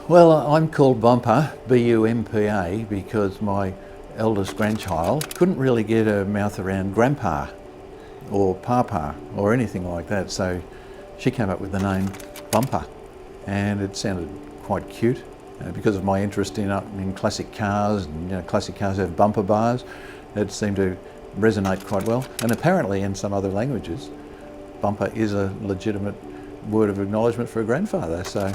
Well, I'm called Bumpa, B-U-M-P-A, because my eldest grandchild couldn't really get her mouth around grandpa or papa or anything like that, so she came up with the name Bumpa, and it sounded quite cute. Because of my interest in classic cars, and classic cars have bumper bars, it seemed to resonate quite well. And apparently in some other languages, Bumper is a legitimate word of acknowledgement for a grandfather. So,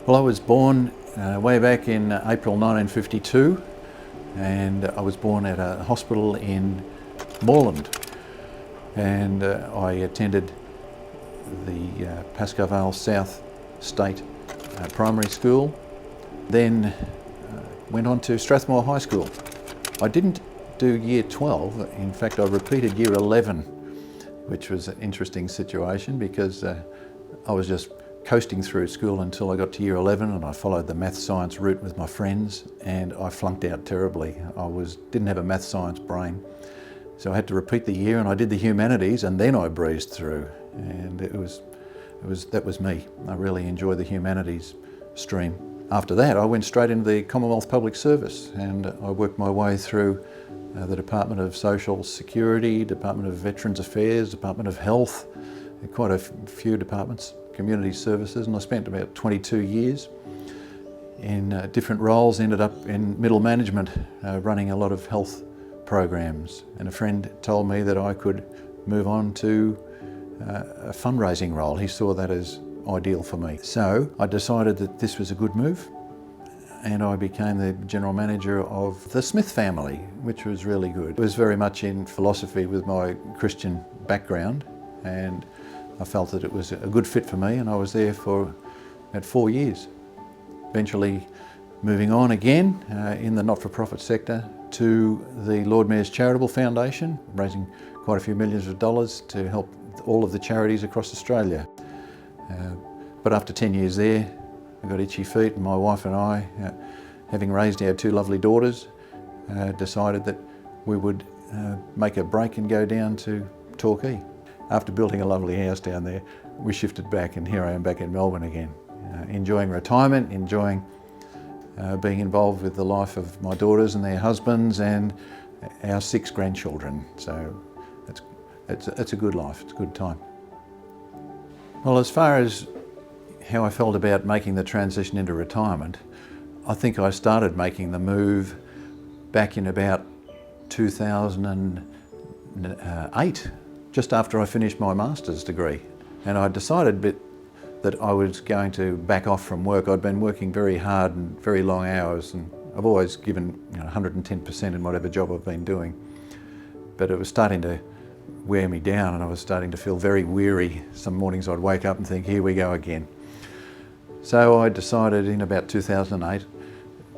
well, I was born way back in April 1952, and I was born at a hospital in Moreland, and I attended the Pascoe Vale South State Primary School, then went on to Strathmore High School. I didn't do year 12, in fact I repeated year 11, which was an interesting situation because I was just coasting through school until I got to year 11, and I followed the math science route with my friends, and I flunked out terribly. Didn't have a math science brain, so I had to repeat the year, and I did the humanities, and then I breezed through, and that was me. I really enjoyed the humanities stream. After that, I went straight into the Commonwealth Public Service, and I worked my way through the Department of Social Security, Department of Veterans Affairs, Department of Health, quite a few departments, community services, and I spent about 22 years in different roles. Ended up in middle management, running a lot of health programs, and a friend told me that I could move on to a fundraising role. He saw that as ideal for me. So I decided that this was a good move, and I became the general manager of the Smith family, which was really good. It was very much in philosophy with my Christian background, and I felt that it was a good fit for me, and I was there for about 4 years. Eventually moving on again in the not-for-profit sector to the Lord Mayor's Charitable Foundation, raising quite a few millions of dollars to help all of the charities across Australia. But after 10 years there, I got itchy feet, and my wife and I, having raised our 2 lovely daughters, decided that we would make a break and go down to Torquay. After building a lovely house down there, we shifted back, and here I am back in Melbourne again, enjoying retirement, enjoying being involved with the life of my daughters and their husbands and our 6 grandchildren. So it's a good life, it's a good time. Well, as far as how I felt about making the transition into retirement, I think I started making the move back in about 2008, just after I finished my master's degree. And I decided that I was going to back off from work. I'd been working very hard and very long hours, and I've always given 110% in whatever job I've been doing. But it was starting to wear me down, and I was starting to feel very weary. Some mornings I'd wake up and think, here we go again. So I decided in about 2008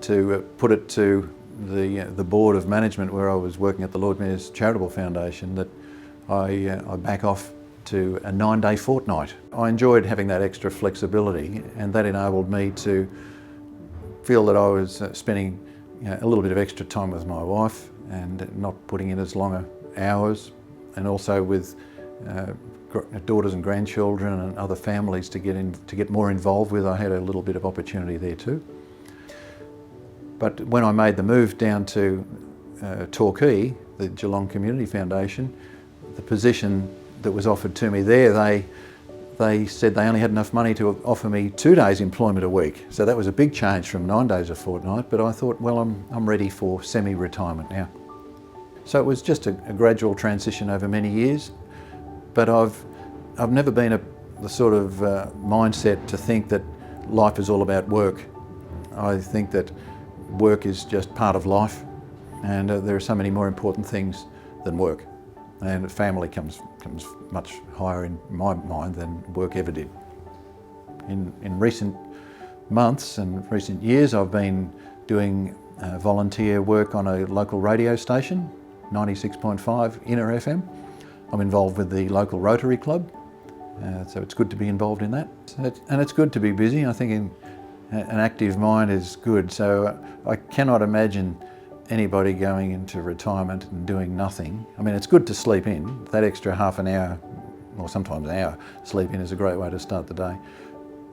to put it to the board of management where I was working at the Lord Mayor's Charitable Foundation that I back off to a 9-day fortnight. I enjoyed having that extra flexibility, and that enabled me to feel that I was spending a little bit of extra time with my wife and not putting in as long hours, and also with daughters and grandchildren and other families to get more involved with. I had a little bit of opportunity there too. But when I made the move down to Torquay, the Geelong Community Foundation, the position that was offered to me there, they said they only had enough money to offer me 2 days employment a week. So that was a big change from 9 days a fortnight, but I thought, well, I'm ready for semi-retirement now. So it was just a gradual transition over many years, but I've never been the sort of mindset to think that life is all about work. I think that work is just part of life, and there are so many more important things than work, and family comes much higher in my mind than work ever did. In recent months and recent years, I've been doing volunteer work on a local radio station, 96.5 Inner FM. I'm involved with the local Rotary Club, so it's good to be involved in that. And it's good to be busy. I think an active mind is good, so I cannot imagine anybody going into retirement and doing nothing. I mean, it's good to sleep in. That extra half an hour, or sometimes an hour, sleep in is a great way to start the day.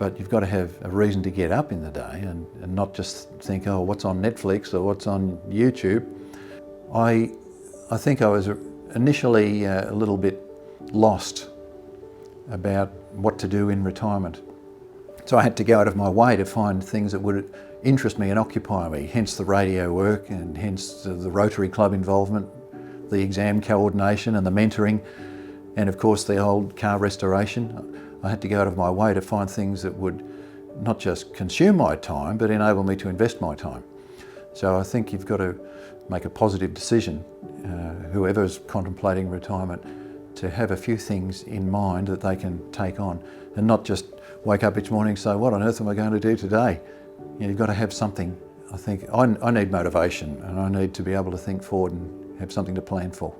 but you've got to have a reason to get up in the day and not just think, oh, what's on Netflix or what's on YouTube. I think I was initially a little bit lost about what to do in retirement. So I had to go out of my way to find things that would interest me and occupy me, hence the radio work and hence the Rotary Club involvement, the exam coordination and the mentoring, and of course the old car restoration. I had to go out of my way to find things that would not just consume my time, but enable me to invest my time. So I think you've got to make a positive decision, whoever's contemplating retirement, to have a few things in mind that they can take on and not just wake up each morning and say, what on earth am I going to do today? You've got to have something. I think I need motivation, and I need to be able to think forward and have something to plan for.